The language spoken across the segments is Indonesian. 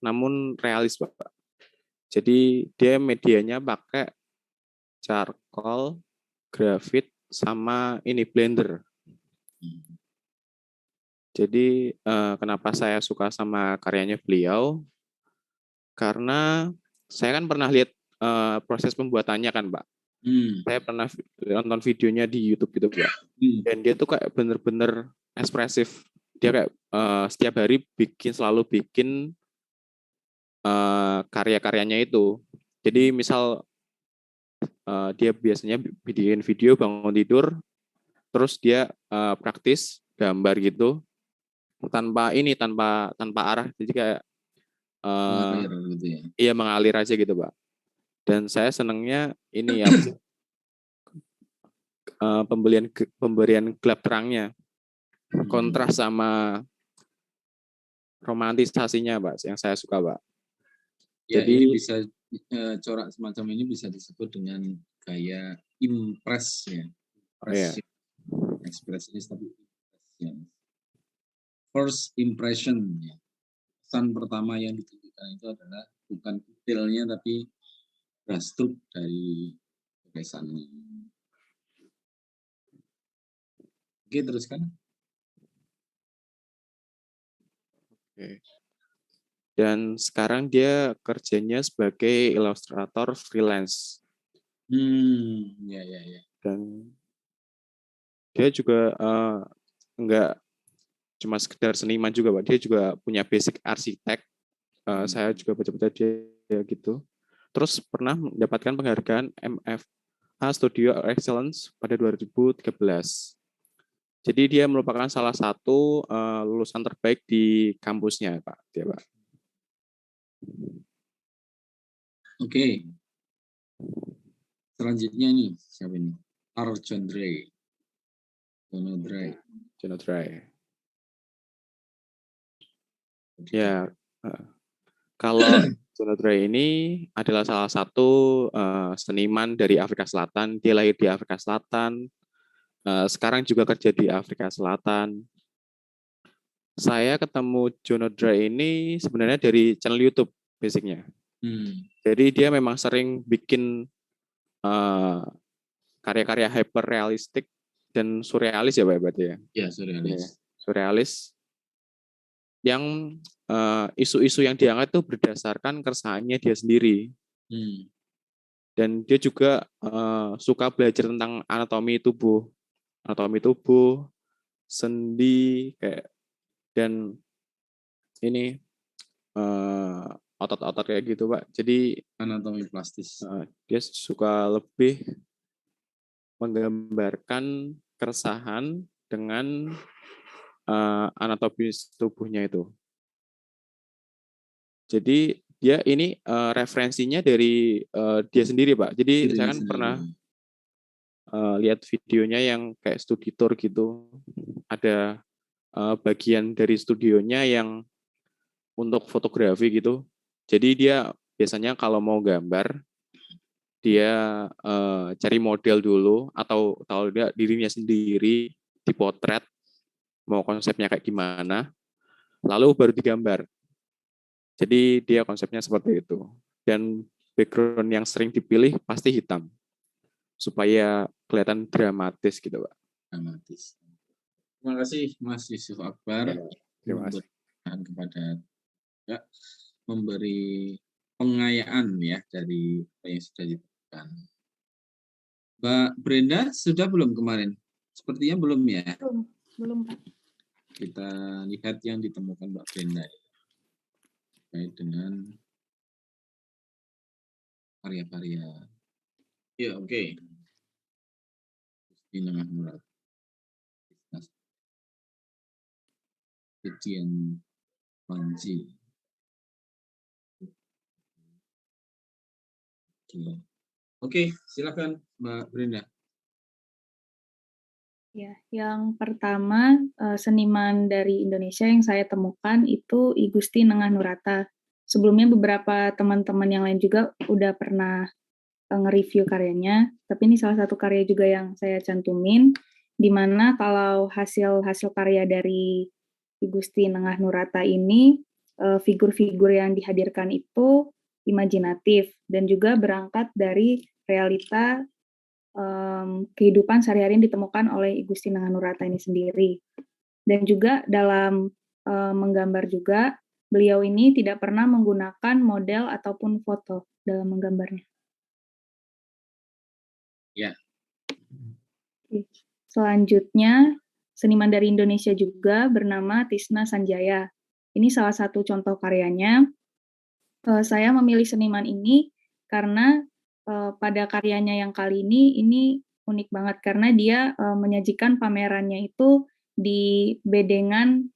namun realis, Pak. Jadi dia medianya pakai charcoal, grafit, sama ini blender. Jadi kenapa saya suka sama karyanya beliau? Karena saya kan pernah lihat proses pembuatannya kan, Pak. Saya pernah nonton videonya di YouTube gitu, Pak. Dan dia tuh kayak bener-bener ekspresif. Dia kayak setiap hari selalu bikin karya-karyanya itu. Jadi misal dia biasanya bikin video bangun tidur, terus dia praktis gambar gitu tanpa arah, jadi kayak mengalir gitu ya. Iya, mengalir aja gitu, Pak. Dan saya senangnya ini pemberian gelap terangnya, kontras sama romantisasinya, Pak, yang saya suka, Pak. Ya, Jadi ini bisa corak semacam ini bisa disebut dengan gaya impress ya. iya. Ekspresionis tapi ya. First impression ya. Kesan pertama yang ditunjukkan itu adalah bukan detailnya tapi brushstroke dari lukisannya. Oke, teruskan. Oke. Dan sekarang dia kerjanya sebagai ilustrator freelance. Ya. Dan dia juga enggak cuma sekedar seniman juga, Pak. Dia juga punya basic arsitek. Saya juga baca-baca dia gitu. Terus pernah mendapatkan penghargaan MFA Studio Excellence pada 2013. Jadi dia merupakan salah satu lulusan terbaik di kampusnya, Pak. Dia, Pak. Oke. Selanjutnya nih, siapa ini? Archandray. Jonodray. Ya, kalau Jonodray ini adalah salah satu seniman dari Afrika Selatan. Dia lahir di Afrika Selatan. Sekarang juga kerja di Afrika Selatan. Saya ketemu Jonodray ini sebenarnya dari channel YouTube basicnya. Jadi dia memang sering bikin karya-karya hyper realistik dan surrealis ya, Pak, berarti ya. Ya, surrealis. Surrealis yang isu-isu yang diangkat itu berdasarkan keresahannya dia sendiri. Dan dia juga suka belajar tentang anatomi tubuh, sendi kayak dan ini otot-otot kayak gitu, Pak. Jadi anatomi plastis. Dia suka lebih menggambarkan keresahan dengan anatomi tubuhnya itu. Jadi dia ini referensinya dari dia sendiri, Pak. Jadi saya kan pernah lihat videonya yang kayak studi tour gitu. Ada bagian dari studionya yang untuk fotografi gitu. Jadi dia biasanya kalau mau gambar, dia cari model dulu atau tahu dia dirinya sendiri dipotret, mau konsepnya kayak gimana, lalu baru digambar. Jadi dia konsepnya seperti itu. Dan background yang sering dipilih pasti hitam, supaya kelihatan dramatis gitu, Pak. Dramatis. Terima kasih Mas Yusuf Akbar. Ya, terima kasih. Kepada ya, memberi pengayaan ya dari apa yang sudah dilakukan. Mbak Brenda sudah belum kemarin? Sepertinya belum ya. Belum Pak. Kita lihat yang ditemukan Mbak Brenda terkait dengan karya-karya. Ya, oke. Di Nengah Murat. Kejadian Panji. Oke, silakan Mbak Brenda. Ya, yang pertama seniman dari Indonesia yang saya temukan itu I Gusti Nengah Nurata. Sebelumnya beberapa teman-teman yang lain juga udah pernah nge-review karyanya, tapi ini salah satu karya juga yang saya cantumin, di mana kalau hasil karya dari I Gusti Nengah Nurata ini figur-figur yang dihadirkan itu imajinatif dan juga berangkat dari realita kehidupan sehari-hari yang ditemukan oleh I Gusti Nanganurata ini sendiri. Dan juga dalam menggambar juga, beliau ini tidak pernah menggunakan model ataupun foto dalam menggambarnya. Ya. Selanjutnya, seniman dari Indonesia juga bernama Tisna Sanjaya. Ini salah satu contoh karyanya. Saya memilih seniman ini karena pada karyanya yang kali ini unik banget karena dia menyajikan pamerannya itu di bedengan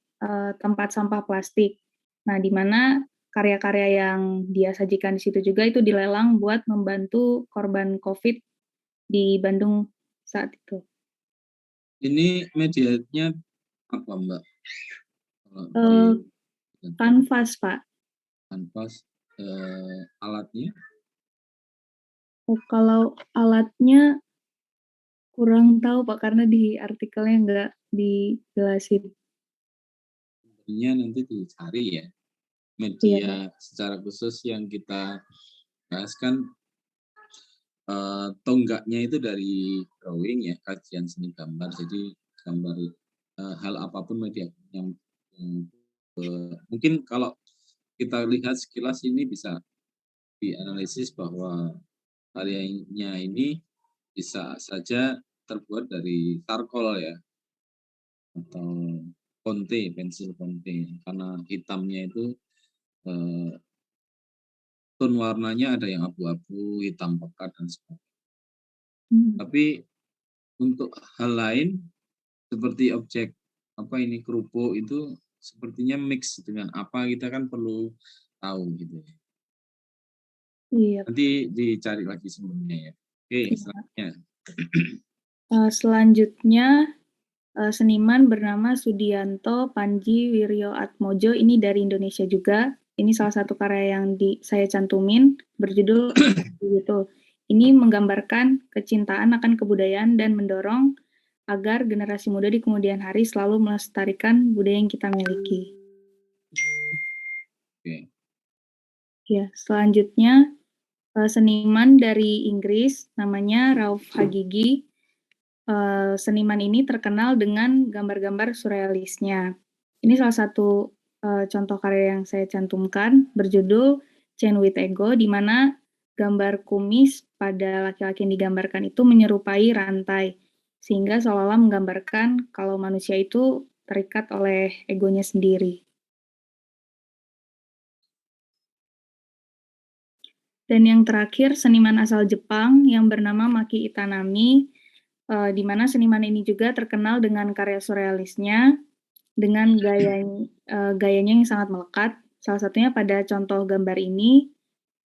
tempat sampah plastik. Nah, di mana karya-karya yang dia sajikan di situ juga itu dilelang buat membantu korban COVID di Bandung saat itu. Ini medianya apa, Mbak? Kanvas, Pak. Kanvas, alatnya? Kalau alatnya kurang tahu, Pak, karena di artikelnya nggak dijelasin. Sebenarnya nanti dicari ya. Media secara khusus yang kita bahas kan tonggaknya itu dari drawing ya, kajian seni gambar. Jadi gambar hal apapun media yang mungkin kalau kita lihat sekilas ini bisa dianalisis bahwa karyanya ini bisa saja terbuat dari charcoal ya, atau ponte, pensil ponte, karena hitamnya itu tone warnanya ada yang abu-abu, hitam pekat dan sebagainya. Tapi untuk hal lain seperti objek kerupuk itu sepertinya mix dengan apa, kita kan perlu tahu gitu ya. Iya. Nanti dicari lagi sumbernya ya. Oke, selanjutnya. Selanjutnya seniman bernama Sudianto Panji Wiryoatmojo, ini dari Indonesia juga. Ini salah satu karya yang saya cantumin, berjudul gitu. Ini menggambarkan kecintaan akan kebudayaan dan mendorong agar generasi muda di kemudian hari selalu melestarikan budaya yang kita miliki. Oke. Ya, selanjutnya seniman dari Inggris namanya Rauf Hagigi. Seniman ini terkenal dengan gambar-gambar surrealisnya. Ini salah satu contoh karya yang saya cantumkan, berjudul Chain with Ego, di mana gambar kumis pada laki-laki yang digambarkan itu menyerupai rantai, sehingga seolah-olah menggambarkan kalau manusia itu terikat oleh egonya sendiri. Dan yang terakhir, seniman asal Jepang yang bernama Maki Itanami, di mana seniman ini juga terkenal dengan karya surrealisnya, dengan gayanya yang sangat melekat. Salah satunya pada contoh gambar ini,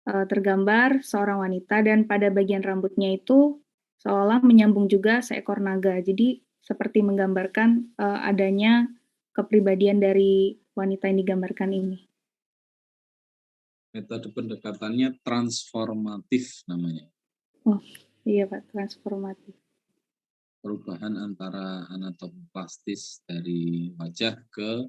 tergambar seorang wanita dan pada bagian rambutnya itu seolah menyambung juga seekor naga. Jadi seperti menggambarkan adanya kepribadian dari wanita yang digambarkan ini. Metode pendekatannya transformatif namanya. Oh, iya Pak, transformatif. Perubahan antara anatomi plastis dari wajah ke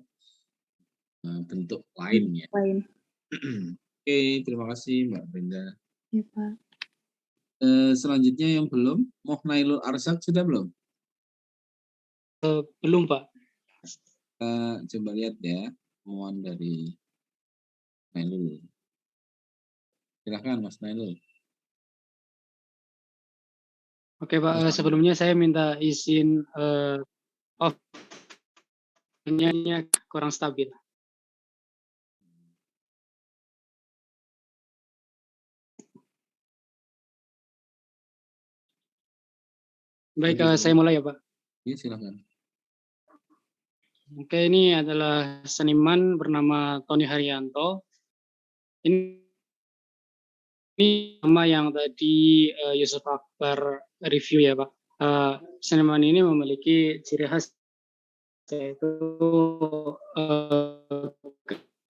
bentuk lain ya. Oke, terima kasih Mbak Brenda. Iya Pak. Selanjutnya yang belum, Mohnailul Arsyad sudah belum? Belum Pak. Coba lihat ya, mohon dari Nailul. Silakan Mas Nailul. Oke Pak, sebelumnya saya minta izin off-nya kurang stabil. Baik, saya mulai ya Pak. Iya, silakan. Oke, ini adalah seniman bernama Tony Haryanto. Ini nama yang tadi Yusuf Akbar review ya Pak. Seniman ini memiliki ciri khas yaitu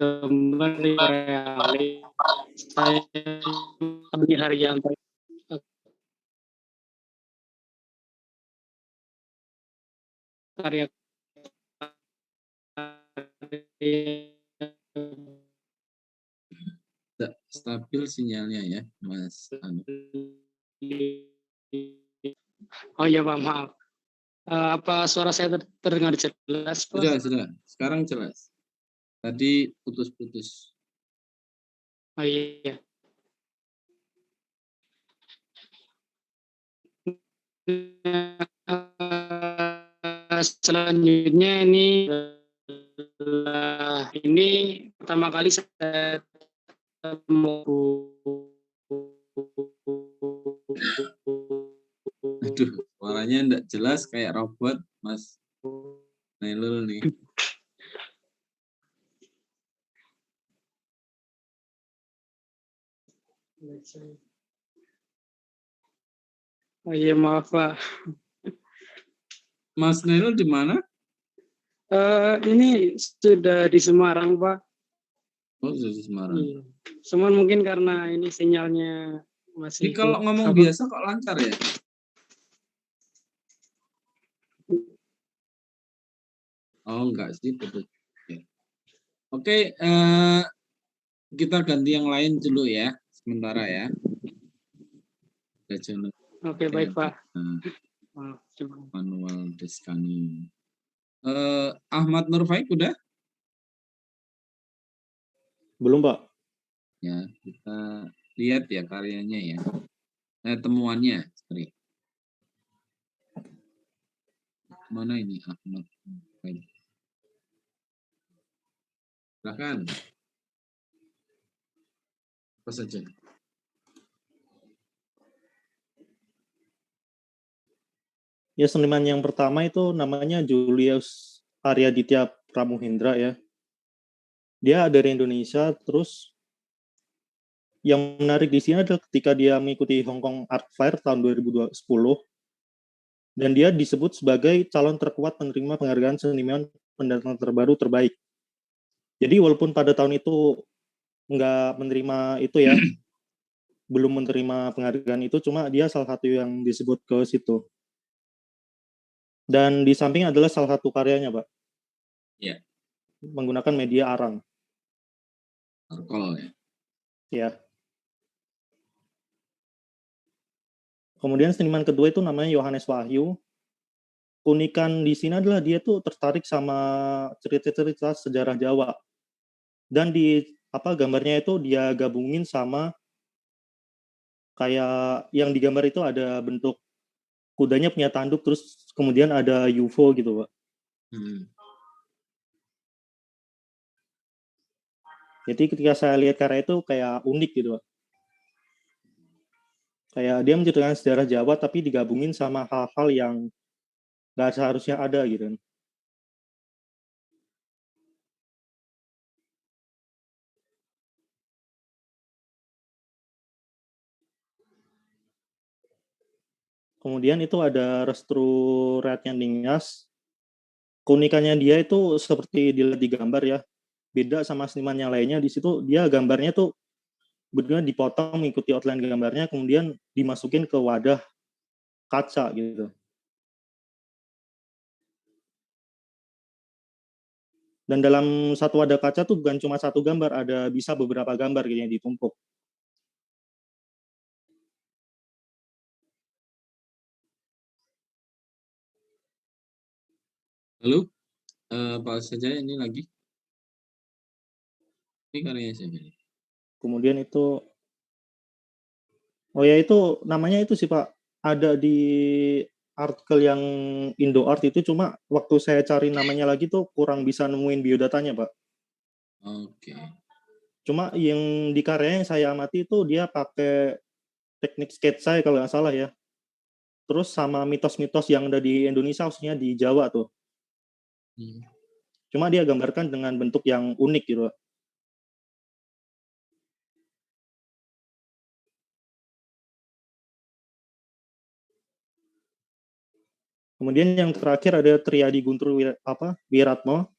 gambar realis. Saya Tony Haryanto karya Tidak stabil sinyalnya ya, Mas Anu. Oh iya Pak, maaf. Apa suara saya terdengar jelas Pak? Sudah. Sekarang jelas. Tadi putus-putus. Oh iya. Selanjutnya ini pertama kali saya ketemu Aduh, suaranya tidak jelas kayak robot, Mas Nailul nih. Oh iya maaf Pak. Mas Nailul di mana? Ini sudah di Semarang Pak. Oh, di Semarang. Iya. Cuman mungkin karena ini sinyalnya masih. Ini kalau ngomong biasa kok lancar ya? Oh, enggak sih, putus. Oke, kita ganti yang lain dulu ya, sementara ya. Oke, baik Pak. Manual Deskani. Ahmad Nurfaik udah? Belum, Pak. Ya, kita lihat ya karyanya ya. Temuannya, sorry. Mana ini Ahmad Nurfaik? Silakan. Apa saja? Ya, seniman yang pertama itu namanya Julius Aryaditya Pramuhendra ya. Dia dari Indonesia, terus yang menarik di sini adalah ketika dia mengikuti Hong Kong Art Fair tahun 2010, dan dia disebut sebagai calon terkuat penerima penghargaan seniman pendatang terbaru terbaik. Jadi walaupun pada tahun itu nggak menerima itu ya, belum menerima penghargaan itu, cuma dia salah satu yang disebut ke situ. Dan di samping adalah salah satu karyanya, Pak. Iya. Menggunakan media arang. Arcol ya. Ya. Kemudian seniman kedua itu namanya Yohanes Wahyu. Keunikan di sini adalah dia tuh tertarik sama cerita-cerita sejarah Jawa. Dan di gambarnya itu dia gabungin sama kayak yang digambar itu ada bentuk kudanya punya tanduk, terus kemudian ada UFO gitu, Pak. Jadi ketika saya lihat karya itu kayak unik gitu, Pak. Kayak dia menceritakan sejarah Jawa tapi digabungin sama hal-hal yang nggak seharusnya ada gitu. Kemudian itu ada Restru Ratnya Ningtyas. Keunikannya dia itu seperti dilihat di gambar ya. Beda sama seniman yang lainnya, di situ dia gambarnya tuh benar-benar dipotong mengikuti outline gambarnya, kemudian dimasukin ke wadah kaca gitu. Dan dalam satu wadah kaca tuh bukan cuma satu gambar, ada bisa beberapa gambar gitu yang ditumpuk. Lalu, apa saja ini lagi? Ini karyanya siapa? Kemudian itu, itu namanya itu sih Pak, ada di artikel yang Indo Art itu, cuma waktu saya cari namanya lagi tuh kurang bisa nemuin biodatanya Pak. Oke. Cuma yang di karya yang saya amati itu dia pakai teknik sketsa kalau nggak salah ya. Terus sama mitos-mitos yang ada di Indonesia, khususnya di Jawa tuh. Cuma dia gambarkan dengan bentuk yang unik gitu. Kemudian yang terakhir ada Triadi Guntur Wiratmo.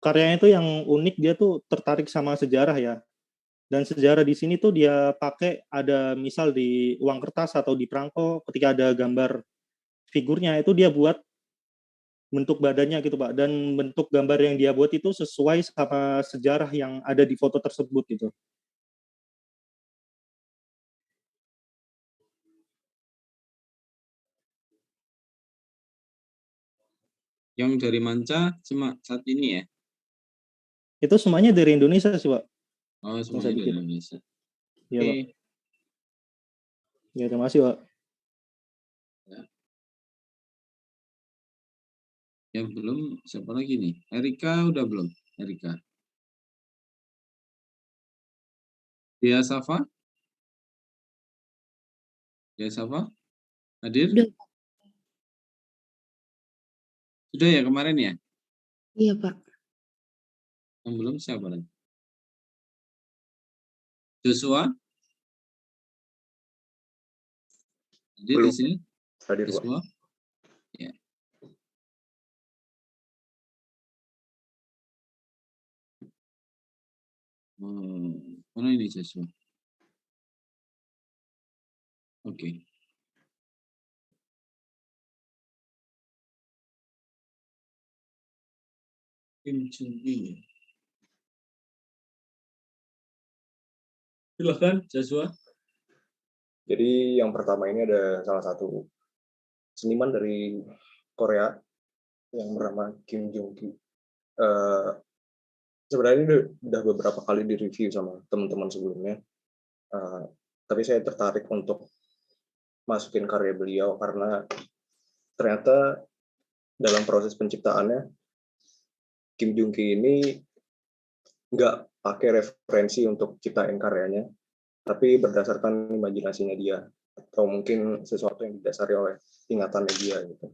Karyanya itu yang unik, dia tuh tertarik sama sejarah ya. Dan sejarah di sini tuh dia pakai ada misal di uang kertas atau di perangko, ketika ada gambar figurnya itu dia buat bentuk badannya gitu Pak, dan bentuk gambar yang dia buat itu sesuai sama sejarah yang ada di foto tersebut gitu. Yang dari manca cuma saat ini ya? Itu semuanya dari Indonesia sih Pak. Oh, Yang semuanya saya dari bikin. Indonesia. Iya Oke. Pak. Ya, terima kasih Pak. Yang belum siapa lagi nih? Erika udah belum? Erika. Dia Safa? Dia Safa? Hadir? Udah, Sudah ya kemarin ya? iya Pak. Yang belum siapa lagi? Joshua? Hadir di Belum. sini? Hadir, Pak. Joshua? Ya. Mana ini Joshua? Oke. Kim Chung Gi. Silahkan Joshua. Jadi yang pertama ini ada salah satu seniman dari Korea yang bernama Kim Jung Ki. Sebenarnya ini udah beberapa kali direview sama teman-teman sebelumnya. Tapi saya tertarik untuk masukin karya beliau karena ternyata dalam proses penciptaannya Kim Jung Ki ini nggak pakai referensi untuk ciptain karyanya, tapi berdasarkan imajinasinya dia atau mungkin sesuatu yang didasari oleh ingatannya dia gitu.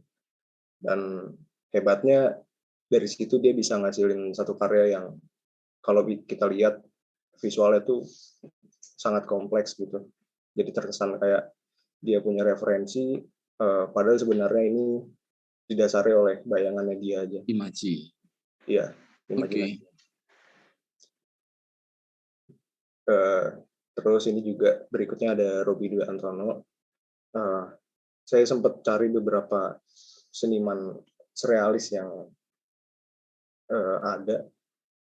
Dan hebatnya dari situ dia bisa ngasilin satu karya yang kalau kita lihat visualnya tuh sangat kompleks gitu. Jadi terkesan kayak dia punya referensi, padahal sebenarnya ini didasari oleh bayangannya dia aja. Imaji. Iya, imajinasi. Terus ini juga berikutnya ada Robby Dwi Antono. Saya sempat cari beberapa seniman surrealis yang ada,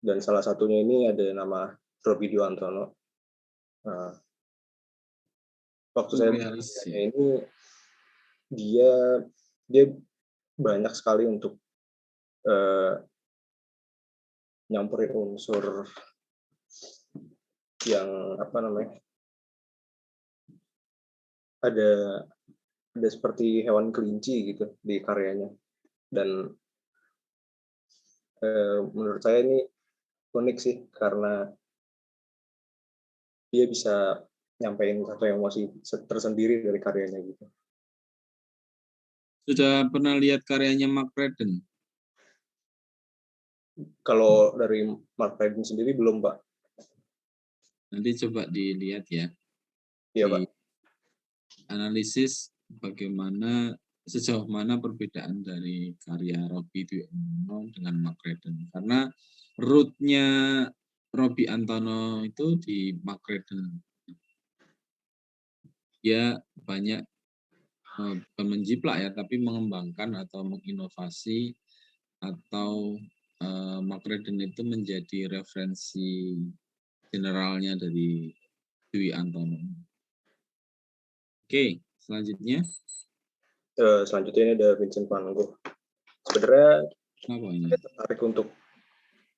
dan salah satunya ini ada nama Robby Dwi Antono. Waktu saya ini dia banyak sekali untuk nyampurin unsur yang ada seperti hewan kelinci gitu di karyanya, dan menurut saya ini unik sih karena dia bisa nyampein satu emosi tersendiri dari karyanya gitu. Sudah pernah lihat karyanya Mark Redden? Kalau dari Mark Redden sendiri belum, Pak. Nanti coba dilihat ya. Iya, Pak. Analisis bagaimana sejauh mana perbedaan dari karya Robby Dwi Antono dengan Mark Redden. Karena root-nya Robby Antono itu di Mark Redden. Dia banyak bukan menjiplak ya, tapi mengembangkan atau menginovasi, atau Mark Redden itu menjadi referensi generalnya dari Dwi Antono. Oke, selanjutnya. Selanjutnya ini ada Vincent Van Gogh. Sebenarnya saya tertarik untuk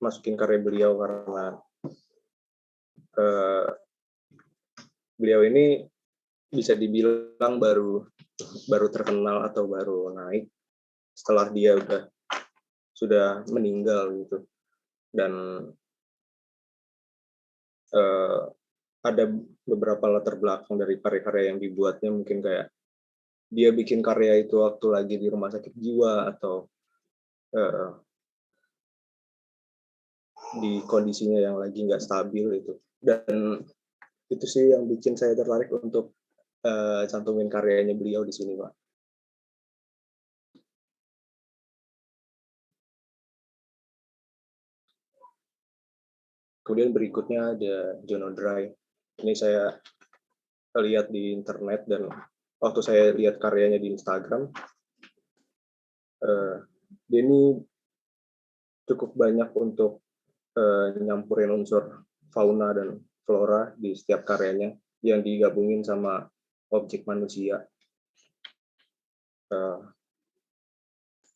masukin karya beliau karena beliau ini bisa dibilang baru terkenal atau baru naik setelah dia sudah meninggal gitu. Dan ada beberapa latar belakang dari karya-karya yang dibuatnya, mungkin kayak dia bikin karya itu waktu lagi di rumah sakit jiwa atau di kondisinya yang lagi nggak stabil itu. Dan itu sih yang bikin saya tertarik untuk cantumin karyanya beliau di sini, Pak. Kemudian berikutnya ada John O'Dry. Ini saya lihat di internet, dan waktu saya lihat karyanya di Instagram, dia ini cukup banyak untuk nyampurin unsur fauna dan flora di setiap karyanya yang digabungin sama objek manusia.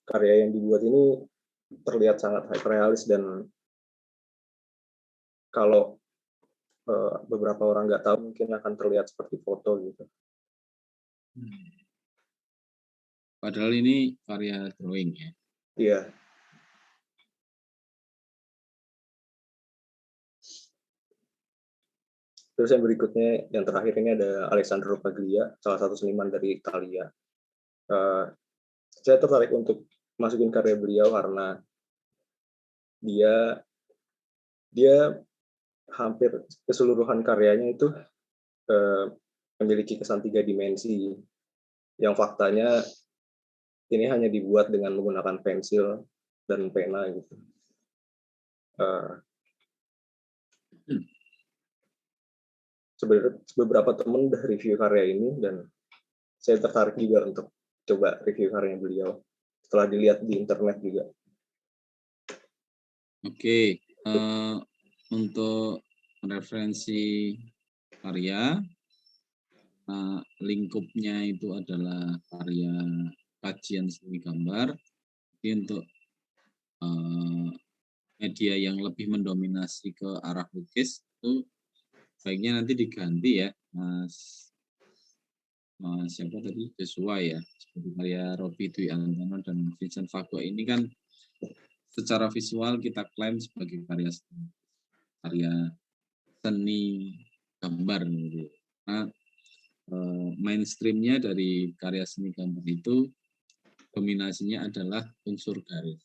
Karya yang dibuat ini terlihat sangat hyperrealis dan kalau beberapa orang nggak tahu mungkin akan terlihat seperti foto gitu. Padahal ini karya drawing ya. Iya. Terus yang berikutnya, yang terakhir ini ada Alessandro Paglia, salah satu seniman dari Italia. Saya tertarik untuk masukin karya beliau karena dia hampir keseluruhan karyanya itu memiliki kesan 3 dimensi, yang faktanya ini hanya dibuat dengan menggunakan pensil dan pena gitu. Sebenarnya beberapa teman udah review karya ini dan saya tertarik juga untuk coba review karya beliau setelah dilihat di internet juga. Oke, untuk referensi karya, lingkupnya itu adalah karya kajian seni gambar. Jadi untuk media yang lebih mendominasi ke arah lukis itu baiknya nanti diganti ya, Mas siapa tadi, Joshua ya, seperti karya Robi Dwi Antono dan Vincent Van Gogh ini kan secara visual kita klaim sebagai karya seni gambar gitu. Nah, mainstreamnya dari karya seni gambar itu dominasinya adalah unsur garis.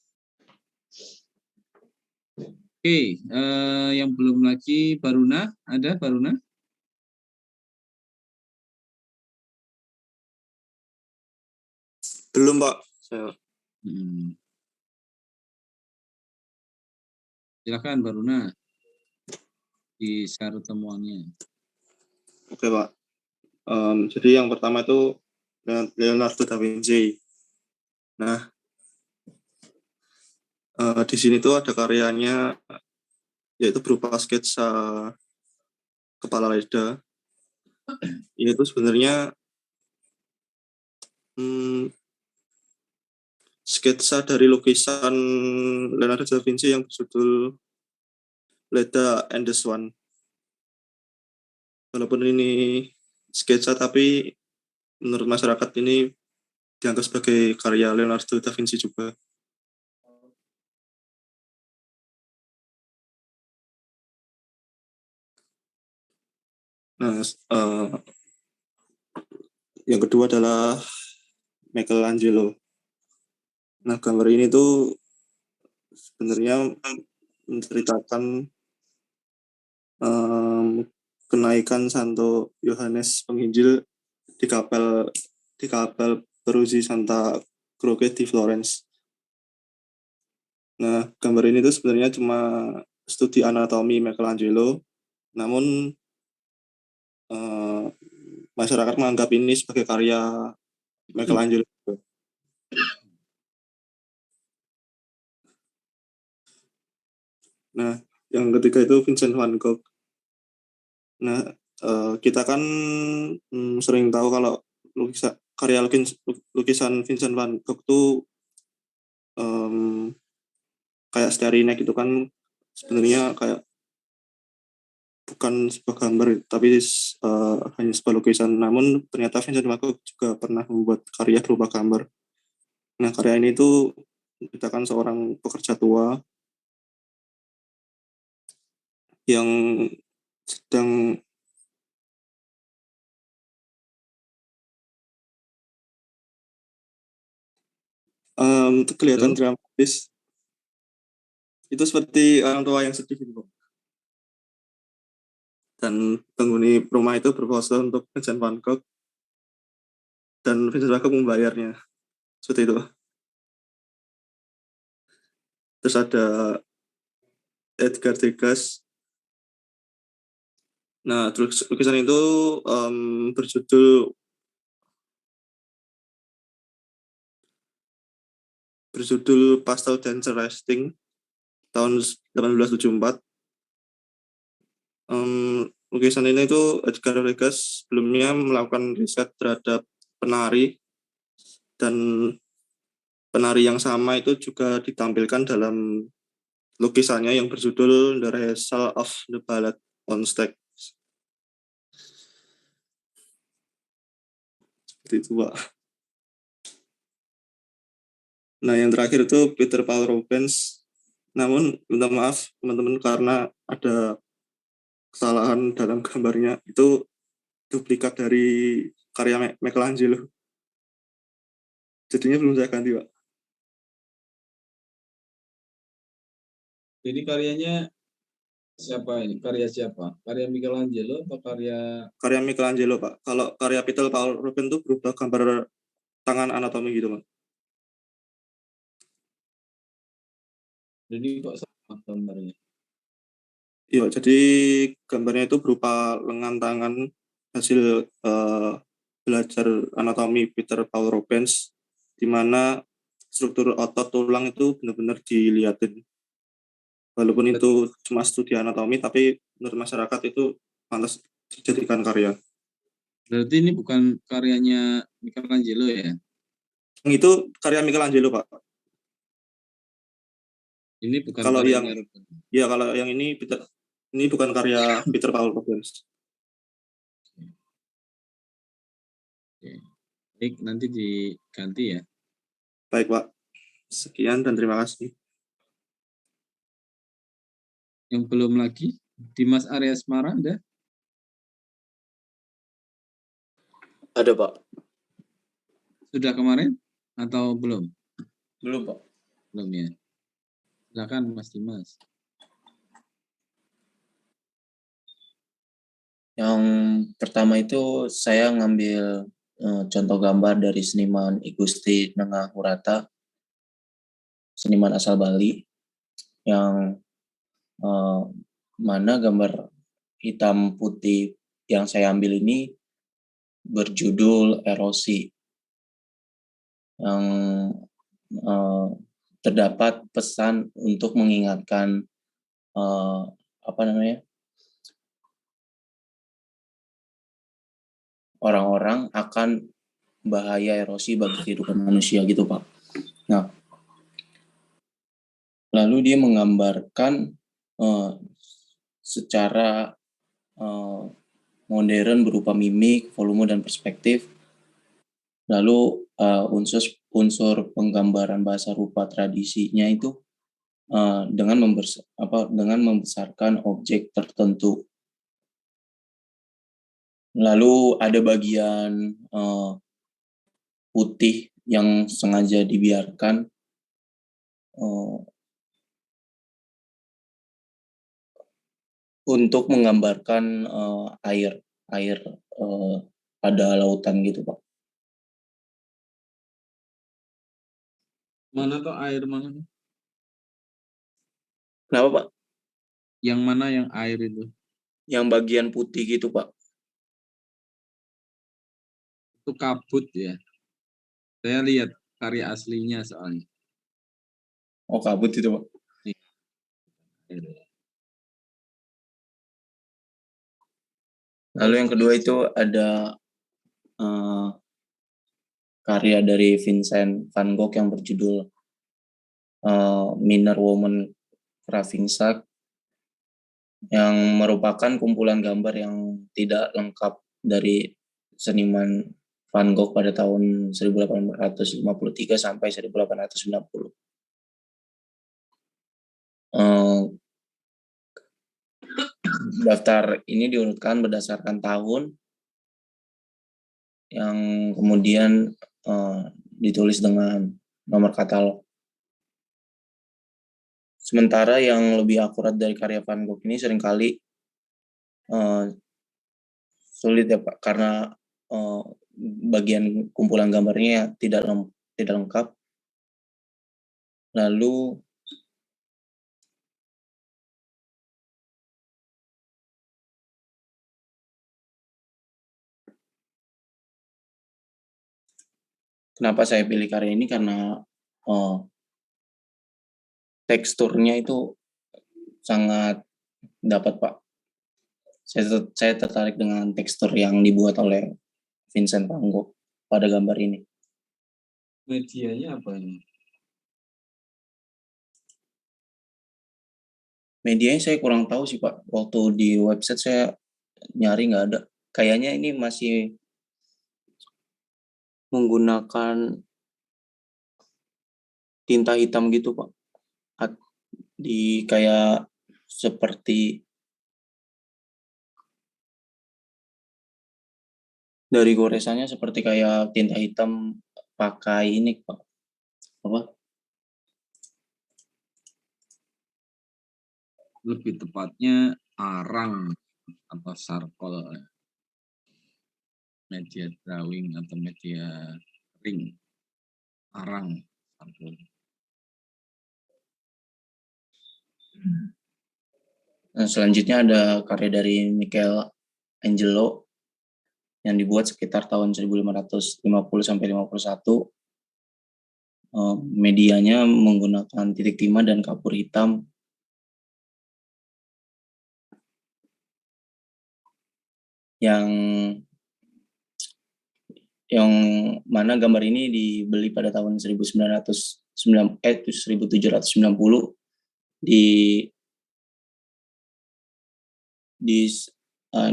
Oke, yang belum lagi Baruna, ada Baruna? Belum, Pak. Silakan Baruna, di-share temuannya. Oke, Pak. Jadi yang pertama itu Leonardo da Vinci. Nah, di sini tuh ada karyanya, yaitu berupa sketsa kepala Leda. Ini tuh sebenarnya sketsa dari lukisan Leonardo da Vinci yang berjudul Leda and the Swan. Walaupun ini sketsa, tapi menurut masyarakat ini dianggap sebagai karya Leonardo da Vinci juga. Nah, yang kedua adalah Michelangelo. Nah, gambar ini tuh sebenarnya menceritakan kenaikan Santo Yohanes Penginjil di kapel Peruzzi Santa Croce di Florence. Nah, gambar ini tuh sebenarnya cuma studi anatomi Michelangelo, namun masyarakat menganggap ini sebagai karya Michelangelo. Nah, yang ketiga itu Vincent van Gogh. Nah, kita kan sering tahu kalau lukisan Vincent van Gogh itu kayak starry night itu kan sebenarnya kayak bukan sebuah gambar, tapi hanya sebuah lukisan. Namun ternyata Vincent van Gogh juga pernah membuat karya berupa gambar. Nah, karya ini itu menceritakan seorang pekerja tua yang sedang kelihatan dramatis. Itu seperti orang tua yang sedih gitu. Dan penghuni rumah itu berpose untuk Vincent van Gogh dan Vincent van Gogh membayarnya. Seperti itu. Terus ada Edgar Degas. Nah, terus lukisan itu berjudul Pastel Dancer Resting tahun 1874. Lukisan ini itu Edgar Degas sebelumnya melakukan riset terhadap penari, dan penari yang sama itu juga ditampilkan dalam lukisannya yang berjudul The Rehearsal of the Ballet on Stage. Seperti itu, Pak. Nah, yang terakhir itu Peter Paul Rubens. Namun, minta maaf teman-teman karena ada kesalahan dalam gambarnya. Itu duplikat dari karya Michelangelo. Jadinya belum saya ganti, Pak. Jadi karyanya siapa ini? Karya siapa? Karya Michelangelo atau karya? Karya Michelangelo, Pak. Kalau karya Peter Paul Rubens itu berubah gambar tangan anatomi gitu, Pak. Jadi kok sama gambarnya? Iya, jadi gambarnya itu berupa lengan tangan hasil belajar anatomi Peter Paul Rubens, di mana struktur otot tulang itu benar-benar dilihatin. Walaupun itu cuma studi anatomi, tapi menurut masyarakat itu pantas dijadikan karya. Berarti ini bukan karyanya Michelangelo ya? Yang itu karya Michelangelo, Pak. Ini bukan Kalau karyanya yang Rubens. ya kalau yang ini bukan karya Peter Paul Rubens. Oke. Baik, nanti diganti ya. Baik, Pak. Sekian dan terima kasih. Yang belum lagi, Dimas Arya Semara ada? Ada, Pak. Sudah kemarin atau belum? Belum, Pak. Belum ya. Silakan Mas Dimas. Yang pertama itu saya ngambil contoh gambar dari seniman Igusti Nengah Murata, seniman asal Bali, yang mana gambar hitam putih yang saya ambil ini berjudul Erosi, yang terdapat pesan untuk mengingatkan orang-orang akan bahaya erosi bagi kehidupan manusia gitu, Pak. Nah, lalu dia menggambarkan secara modern berupa mimik, volume, dan perspektif. Lalu unsur penggambaran bahasa rupa tradisinya itu dengan membesarkan objek tertentu. Lalu ada bagian putih yang sengaja dibiarkan untuk menggambarkan air pada lautan gitu, Pak. Mana tuh air mana? Kenapa, Pak? Yang mana yang air itu? Yang bagian putih gitu, Pak. Itu kabut ya. Saya lihat karya aslinya soalnya. Oh, kabut itu, Pak. Lalu yang kedua itu ada karya dari Vincent van Gogh yang berjudul Minor Woman Carving Sack, yang merupakan kumpulan gambar yang tidak lengkap dari seniman Van Gogh pada tahun 1853 sampai 1890. Daftar ini diurutkan berdasarkan tahun yang kemudian ditulis dengan nomor katalog. Sementara yang lebih akurat dari karya Van Gogh ini seringkali sulit ya, Pak, karena bagian kumpulan gambarnya tidak lengkap. Lalu kenapa saya pilih karya ini? Karena teksturnya itu sangat dapat, Pak. Saya tertarik dengan tekstur yang dibuat oleh Vincent van Gogh pada gambar ini. Medianya apa ini? Medianya saya kurang tahu sih, Pak. Waktu di website saya nyari nggak ada. Kayaknya ini masih menggunakan tinta hitam gitu, Pak. Di kayak seperti dari goresannya seperti kayak tinta hitam pakai ini, Pak. Apa? Lebih tepatnya arang atau sarkol, media drawing atau media ring, arang, sarkol. Nah, selanjutnya ada karya dari Michelangelo yang dibuat sekitar tahun 1550 sampai 51. Medianya menggunakan titik timah dan kapur hitam. Yang mana gambar ini dibeli pada tahun 1790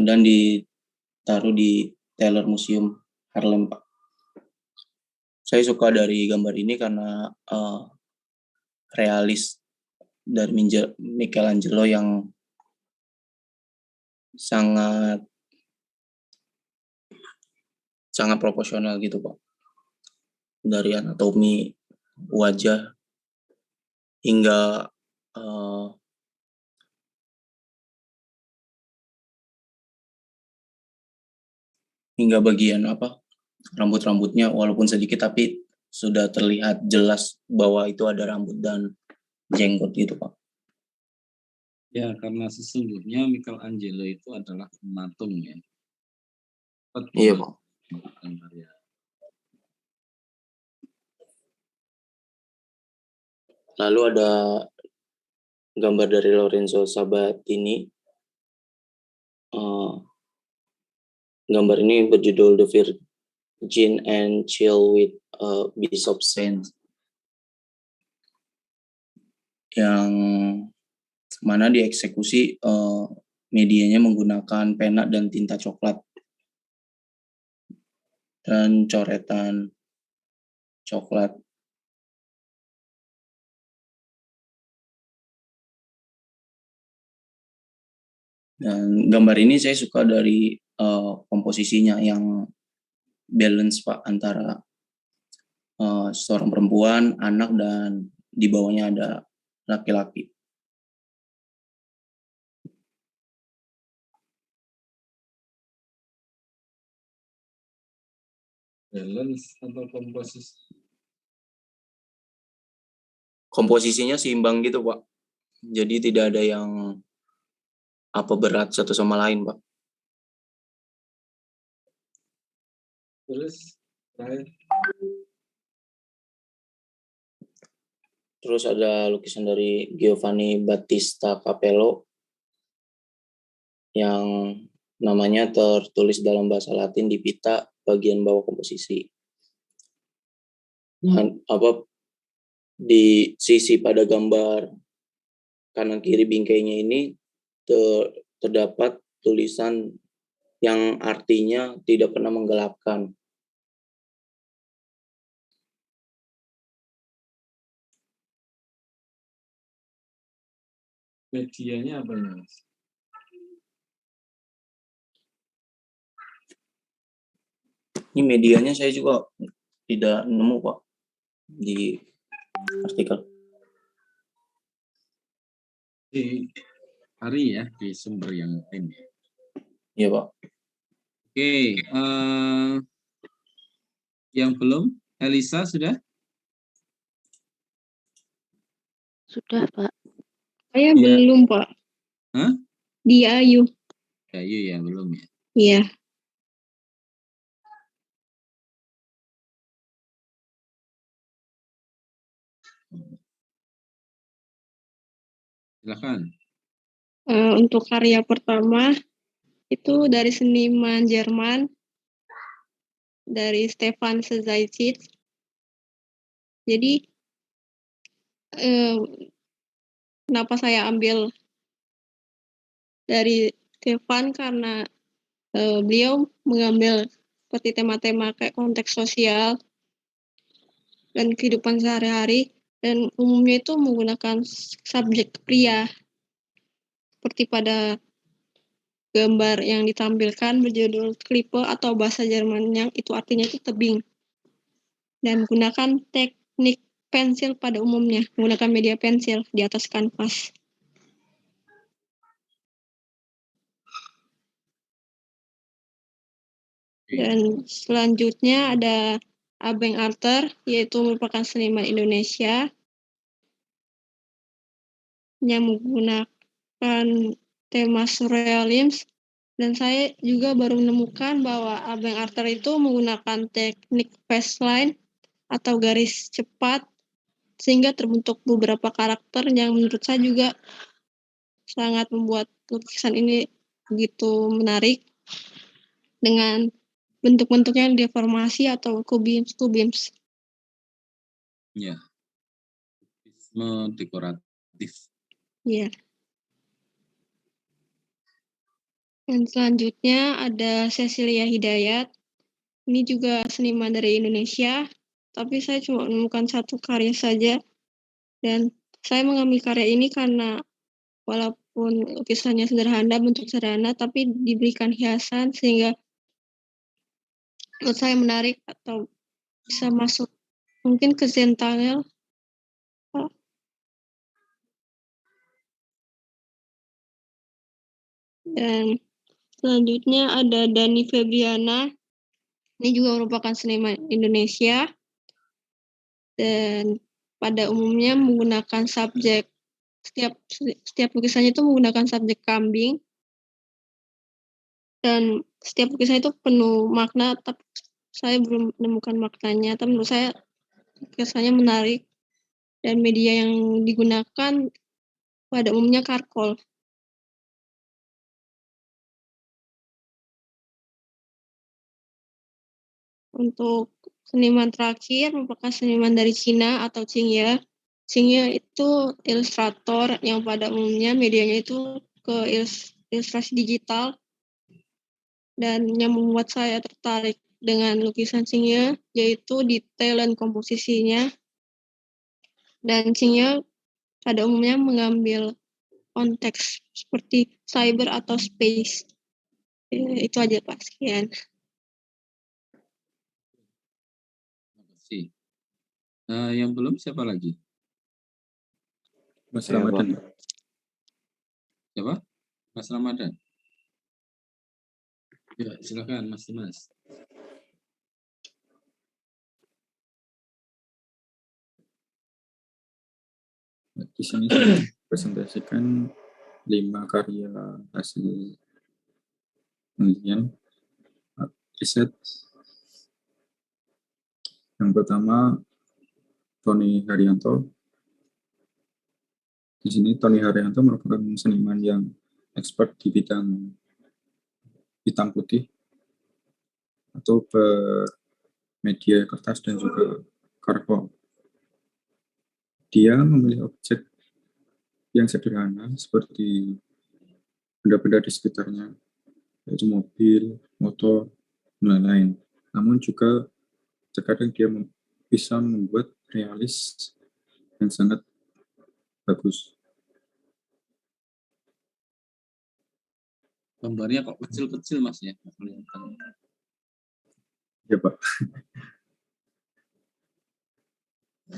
dan ditaruh di Taylor Museum Harlem, Pak. Saya suka dari gambar ini karena realis dari Michelangelo yang sangat proporsional gitu, Pak. Dari anatomi wajah hingga bagian rambut-rambutnya, walaupun sedikit tapi sudah terlihat jelas bahwa itu ada rambut dan jenggot gitu, Pak. Ya, karena sesungguhnya Michelangelo itu adalah pematung ya. Iya, Pak. Karya. Lalu ada gambar dari Lorenzo Sabatini. Gambar ini berjudul The Virgin and Child with Bishop Saint, yang mana dieksekusi medianya menggunakan pena dan tinta coklat dan coretan coklat. Dan gambar ini saya suka dari komposisinya yang balance, Pak, antara seorang perempuan, anak, dan di bawahnya ada laki-laki. Balance atau komposisi? Komposisinya seimbang gitu, Pak. Jadi tidak ada yang berat satu sama lain, Pak. Terus ada lukisan dari Giovanni Battista Capello yang namanya tertulis dalam bahasa Latin di pita bagian bawah komposisi. Nah, di sisi pada gambar kanan kiri bingkainya ini terdapat tulisan yang artinya tidak pernah menggelapkan. Medianya apa ya, Mas? Ini medianya saya juga tidak nemu, Pak, di artikel. Hari ya, di sumber yang lain ya. Iya, Pak. Oke, yang belum, Elisa sudah? Sudah, Pak. Saya belum, Pak. Hah? Dia Ayu. Ayu ya, belum ya? Iya. Silakan. Untuk karya pertama itu dari seniman Jerman, dari Stefan Sezaitz. Jadi kenapa saya ambil dari Stefan, karena beliau mengambil seperti tema-tema kayak konteks sosial dan kehidupan sehari-hari, dan umumnya itu menggunakan subjek pria, seperti pada gambar yang ditampilkan berjudul Klippe atau bahasa Jermannya itu artinya itu tebing, dan menggunakan teknik pensil pada umumnya, menggunakan media pensil di atas kanvas. Dan selanjutnya ada Abeng Arthur, yaitu merupakan seniman Indonesia yang menggunakan tema surrealism, dan saya juga baru menemukan bahwa Abeng Arthur itu menggunakan teknik fast line atau garis cepat sehingga terbentuk beberapa karakter yang menurut saya juga sangat membuat lukisan ini begitu menarik dengan bentuk-bentuknya yang deformasi atau kubims. Ya. Dekoratif. Iya. Dan selanjutnya ada Cecilia Hidayat. Ini juga seniman dari Indonesia, tapi saya cuma menemukan satu karya saja. Dan saya mengambil karya ini karena walaupun lukisannya sederhana, bentuk sederhana, tapi diberikan hiasan sehingga menurut saya menarik atau bisa masuk mungkin ke Zentanel. Dan selanjutnya ada Dani Febriana. Ini juga merupakan seniman Indonesia dan pada umumnya menggunakan subjek, setiap lukisannya itu menggunakan subjek kambing, dan setiap lukisan itu penuh makna, tapi saya belum menemukan maknanya, tapi menurut saya lukisannya menarik dan media yang digunakan pada umumnya karkol. Untuk seniman terakhir merupakan seniman dari Cina atau Qingye. Qingye itu ilustrator yang pada umumnya medianya itu ke ilustrasi digital, dan yang membuat saya tertarik dengan lukisan Qingye yaitu detail dan komposisinya. Dan Qingye pada umumnya mengambil konteks seperti cyber atau space. Itu aja Pak, sekian. Yang belum siapa lagi? Mas Ramadan. Siapa? Mas Ramadan. Ya, silakan Mas Dimas. Di sini saya presentasikan 5 karya hasil penelitian riset. Yang pertama, Tony Haryanto. Di sini Tony Haryanto merupakan seniman yang expert di bidang hitam putih atau bermedia kertas dan juga karkol. Dia memilih objek yang sederhana seperti benda-benda di sekitarnya, yaitu mobil, motor, dan lain-lain. Namun juga terkadang dia bisa membuat realis yang sangat bagus. Gambarnya kok kecil-kecil Mas ya? Ya Pak.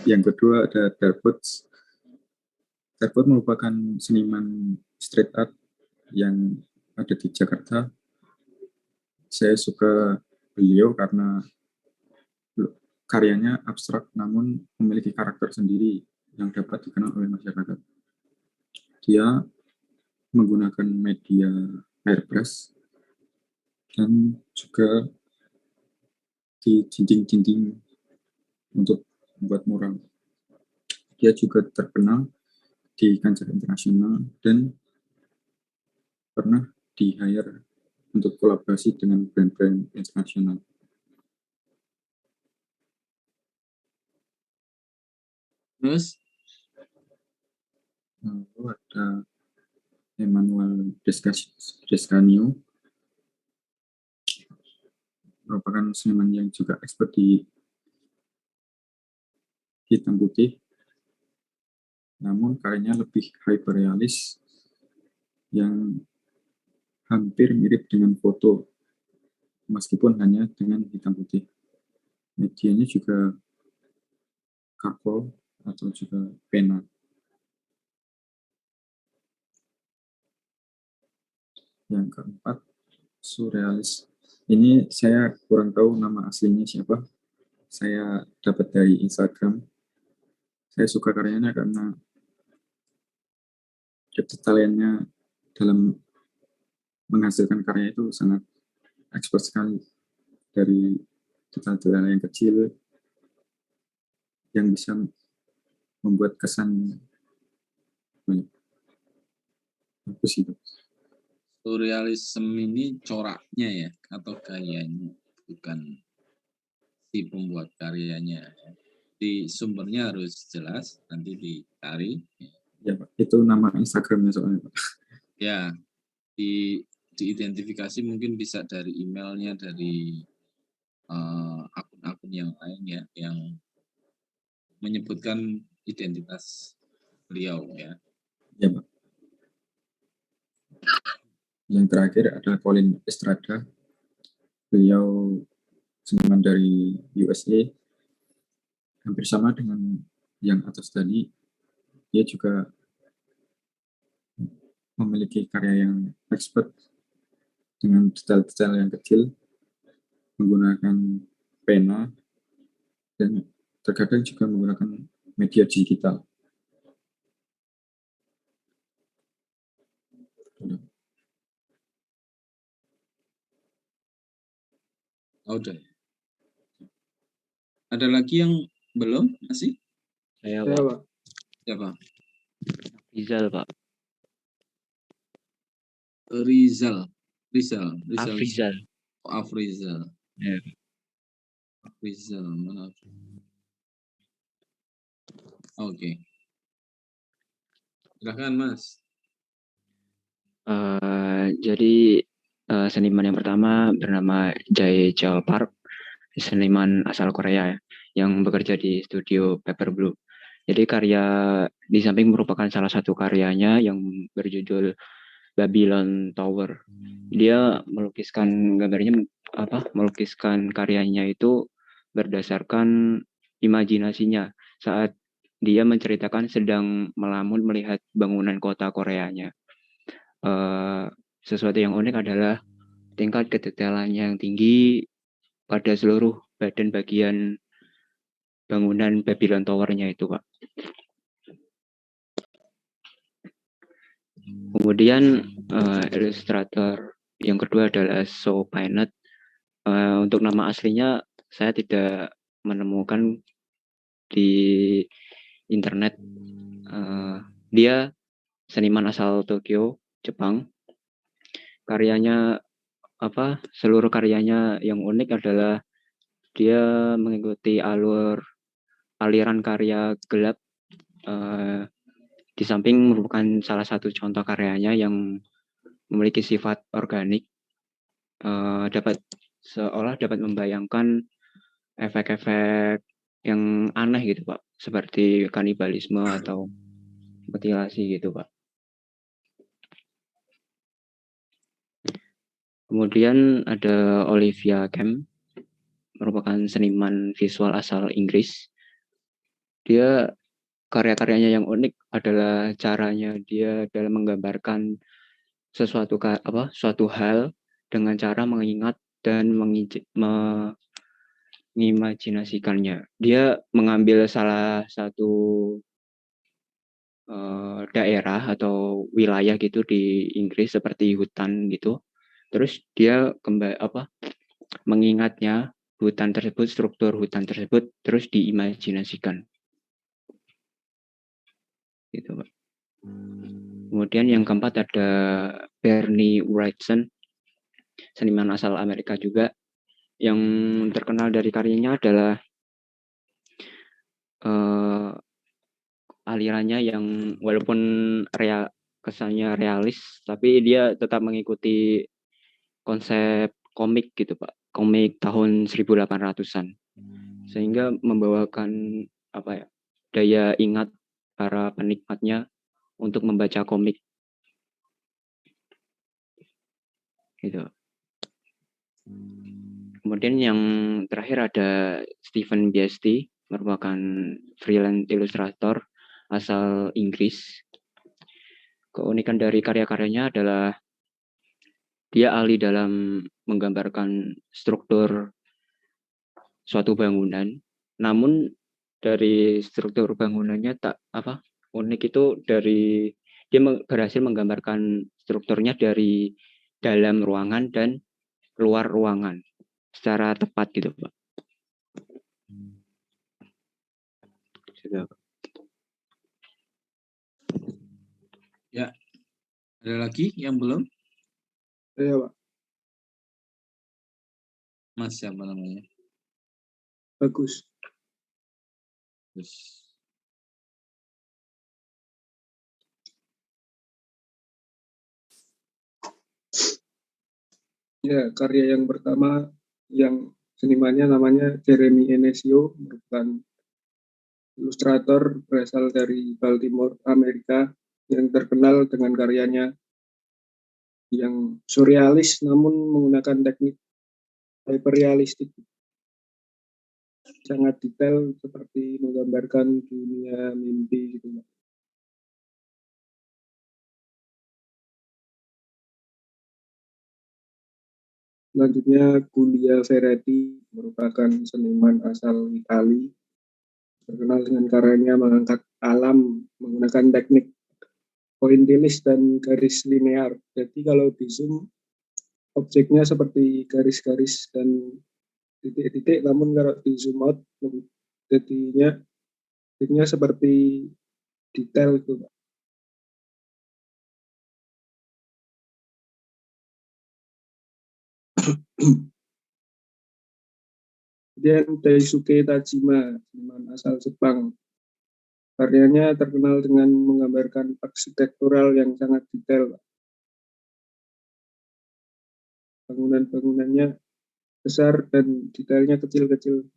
Yang kedua ada Darwood. Darwood merupakan seniman street art yang ada di Jakarta. Saya suka beliau karena karyanya abstrak namun memiliki karakter sendiri yang dapat dikenal oleh masyarakat. Dia menggunakan media airbrush dan juga di dinding-dinding untuk membuat mural. Dia juga terkenal di kancah internasional dan pernah di-hire untuk kolaborasi dengan brand-brand internasional. Terus Lalu ada Emmanuel Descanio, merupakan seniman yang juga expert di hitam putih, namun karyanya lebih hyperrealis yang hampir mirip dengan foto, meskipun hanya dengan hitam putih. Medianya juga charcoal atau juga pena. Yang keempat, surrealis. Ini saya kurang tahu nama aslinya siapa. Saya dapat dari Instagram. Saya suka karyanya karena kedetailannya dalam menghasilkan karya itu sangat expert sekali. Dari detail-detail yang kecil yang bisa membuat kesan banyak. Bagus itu. surrealism ini coraknya ya atau gayanya, bukan si pembuat karyanya. Di sumbernya harus jelas, nanti dicari. Ya Pak, itu nama Instagramnya soalnya Pak. Ya, diidentifikasi mungkin bisa dari emailnya, dari akun-akun yang lain ya, yang menyebutkan identitas beliau ya. Ya Pak. Yang terakhir adalah Colin Estrada. Beliau seniman dari USA. Hampir sama dengan yang atas tadi. Dia juga memiliki karya yang expert dengan detail-detail yang kecil, menggunakan pena, dan terkadang juga menggunakan media digital. Udah. Ada lagi yang belum? Masih? Saya Pak. Siapa? Rizal Pak. Rizal. Afrizal. Oh, Afrizal. Ya. Afrizal, mana? Oke. Silahkan Mas. Jadi seniman yang pertama bernama Jae Chol Park, seniman asal Korea yang bekerja di studio Paper Blue. Jadi karya di samping merupakan salah satu karyanya yang berjudul Babylon Tower. Dia melukiskan gambarnya melukiskan karyanya itu berdasarkan imajinasinya saat dia menceritakan sedang melamun melihat bangunan kota Koreanya. Sesuatu yang unik adalah tingkat kedetailannya yang tinggi pada seluruh badan bagian bangunan Babylon Tower-nya itu, Pak. Kemudian ilustrator yang kedua adalah So Painet. Untuk nama aslinya saya tidak menemukan di internet. Dia seniman asal Tokyo, Jepang. Karyanya seluruh karyanya yang unik adalah dia mengikuti aliran karya gelap. Di samping merupakan salah satu contoh karyanya yang memiliki sifat organik, dapat membayangkan efek-efek yang aneh gitu Pak, seperti kanibalisme atau mutilasi gitu Pak. Kemudian ada Olivia Kemp, merupakan seniman visual asal Inggris. Dia karya-karyanya yang unik adalah caranya dia dalam menggambarkan suatu hal dengan cara mengingat dan mengimajinasikannya. Dia mengambil salah satu daerah atau wilayah gitu di Inggris seperti hutan gitu. Terus dia mengingatnya hutan tersebut, struktur hutan tersebut, terus diimajinasikan. Gitu, Pak. Kemudian yang keempat ada Bernie Wrightson, seniman asal Amerika juga. Yang terkenal dari karyanya adalah alirannya yang walaupun kesannya realis, tapi dia tetap mengikuti konsep komik gitu Pak, komik tahun 1800-an, sehingga membawakan daya ingat para penikmatnya untuk membaca komik gitu. Kemudian yang terakhir ada Stephen Biesti, merupakan freelance ilustrator asal Inggris. Keunikan dari karya-karyanya adalah dia ahli dalam menggambarkan struktur suatu bangunan, namun dari struktur bangunannya unik itu dari dia berhasil menggambarkan strukturnya dari dalam ruangan dan luar ruangan secara tepat gitu Pak. Ya, ada lagi yang belum? Iya Pak. Mas siapa namanya? Bagus. Ya, karya yang pertama yang senimannya namanya Jeremy Enesio, merupakan ilustrator berasal dari Baltimore, Amerika, yang terkenal dengan karyanya yang surrealis namun menggunakan teknik hyperrealistik. Sangat detail seperti menggambarkan dunia mimpi gitu. Selanjutnya Giulio Ferretti, merupakan seniman asal Italia, terkenal dengan karyanya mengangkat alam menggunakan teknik pointillis dan garis linear. Jadi kalau di zoom objeknya seperti garis-garis dan titik-titik, namun kalau di zoom out jadinya seperti detail itu. Kemudian Daisuke Tajima, seniman asal Jepang. Karyanya terkenal dengan menggambarkan arsitektural yang sangat detail. Bangunan-bangunannya besar dan detailnya kecil-kecil.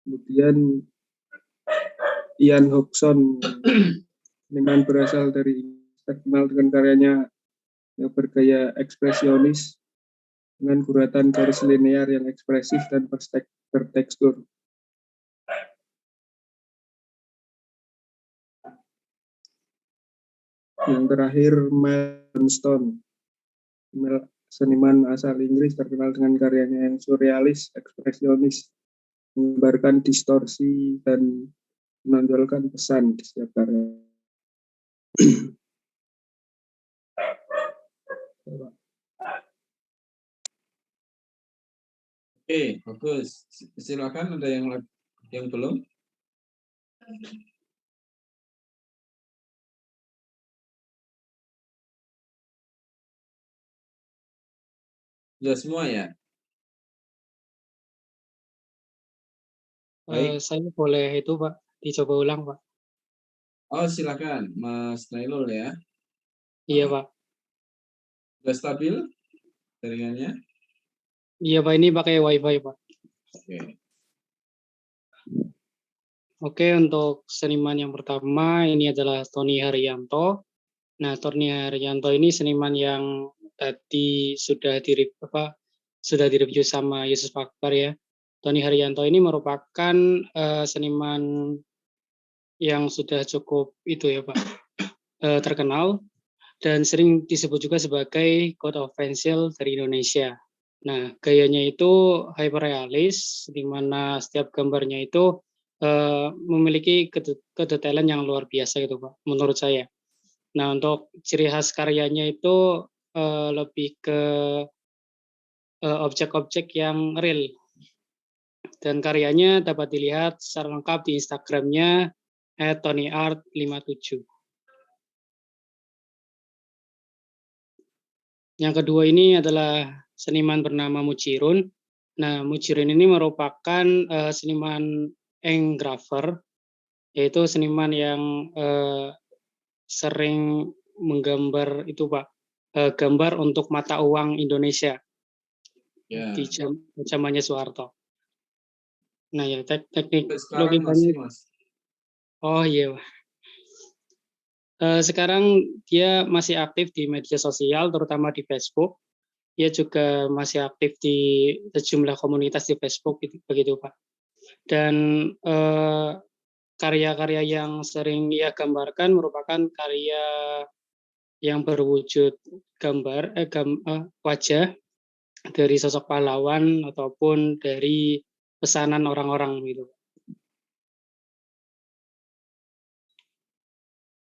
Kemudian Ian Hobson, seniman berasal dari Inggris, terkenal dengan karyanya yang bergaya ekspresionis dengan guratan garis linear yang ekspresif dan bertekstur. Yang terakhir Mel Johnstone, seniman asal Inggris, terkenal dengan karyanya yang surrealis, ekspresionis, menggambarkan distorsi dan menonjolkan pesan di setiap karya. Oke, bagus. Silakan, ada yang belum? Sudah semua ya? Baik. Saya boleh itu Pak, dicoba ulang Pak. Oh silakan, Mas Nailul ya. Iya Pak. Sudah stabil jaringannya? Iya Pak, ini pakai WiFi Pak. Oke. Oke, untuk seniman yang pertama ini adalah Tony Haryanto. Nah, Tony Haryanto ini seniman yang tadi sudah direview sama Yusuf Akbar ya. Tony Haryanto ini merupakan seniman yang sudah cukup itu ya Pak, terkenal dan sering disebut juga sebagai God of Pencil dari Indonesia. Nah, gayanya itu hyperrealis, di mana setiap gambarnya itu memiliki kedetailan yang luar biasa gitu Pak, menurut saya. Nah, untuk ciri khas karyanya itu lebih ke objek-objek yang real. Dan karyanya dapat dilihat secara lengkap di Instagramnya @tonyart57. Yang kedua ini adalah seniman bernama Muchirun. Nah, Muchirun ini merupakan seniman engraver, yaitu seniman yang sering menggambar itu Pak, gambar untuk mata uang Indonesia di zamannya Soeharto. Nah ya teknik logikanya. Mas. Oh iya. Sekarang dia masih aktif di media sosial, terutama di Facebook. Dia juga masih aktif di sejumlah komunitas di Facebook, begitu Pak. Dan karya-karya yang sering ia gambarkan merupakan karya yang berwujud gambar wajah dari sosok pahlawan ataupun dari pesanan orang-orang gitu.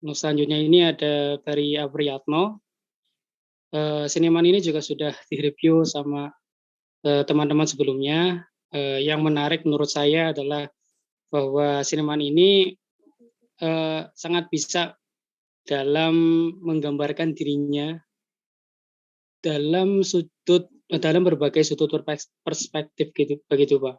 Nah, selanjutnya ini ada dari Apriyatno. Seniman ini juga sudah direview sama teman-teman sebelumnya. Yang menarik menurut saya adalah bahwa seniman ini sangat bisa dalam menggambarkan dirinya dalam berbagai sudut perspektif gitu, begitu Pak.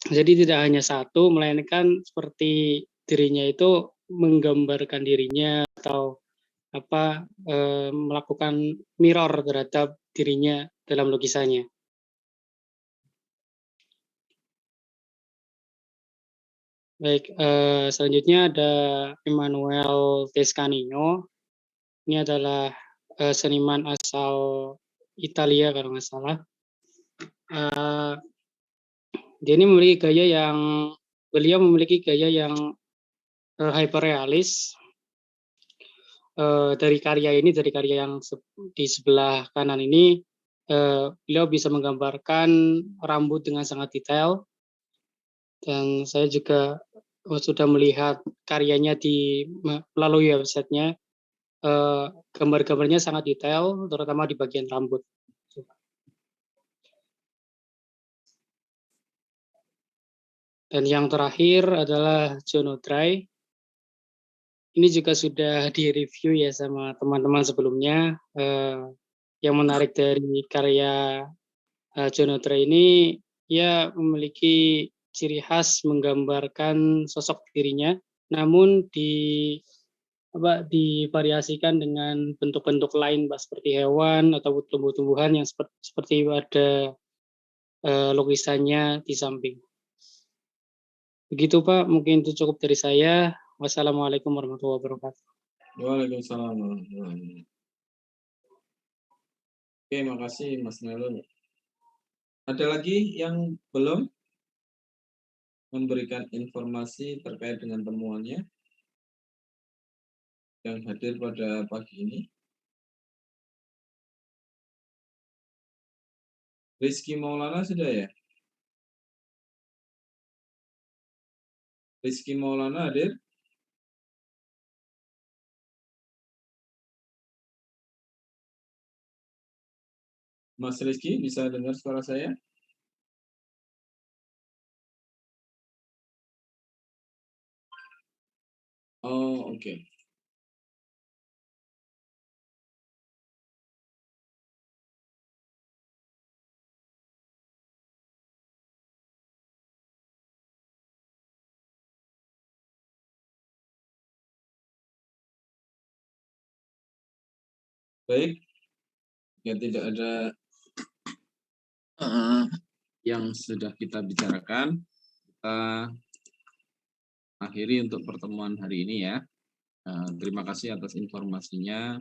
Jadi tidak hanya satu, melainkan seperti dirinya itu menggambarkan dirinya atau melakukan mirror terhadap dirinya dalam lukisannya. Baik, selanjutnya ada Emmanuel Toscanino. Ini adalah seniman asal Italia kalau nggak salah. Dia ini beliau memiliki gaya yang hyperrealis. Dari karya yang di sebelah kanan ini, beliau bisa menggambarkan rambut dengan sangat detail. Dan saya juga sudah melihat karyanya melalui websitenya. Gambar-gambarnya sangat detail, terutama di bagian rambut. Dan yang terakhir adalah John O'Dry. Ini juga sudah direview ya sama teman-teman sebelumnya. Yang menarik dari karya John O'Dry ini, ia memiliki ciri khas menggambarkan sosok dirinya, namun divariasikan dengan bentuk-bentuk lain, seperti hewan atau tumbuh-tumbuhan yang seperti ada lukisannya di samping. Begitu Pak, mungkin itu cukup dari saya. Wassalamualaikum warahmatullahi wabarakatuh. Waalaikumsalam warahmatullahi wabarakatuh. Oke, makasih Mas Nelun. Ada lagi yang belum memberikan informasi terkait dengan temuannya yang hadir pada pagi ini? Rizky Maulana sudah ya? Rizky Maulana hadir? Mas Rizky, bisa dengar suara saya? Oh, oke. Baik, ya tidak ada yang sudah kita bicarakan, kita akhiri untuk pertemuan hari ini ya. Terima kasih atas informasinya.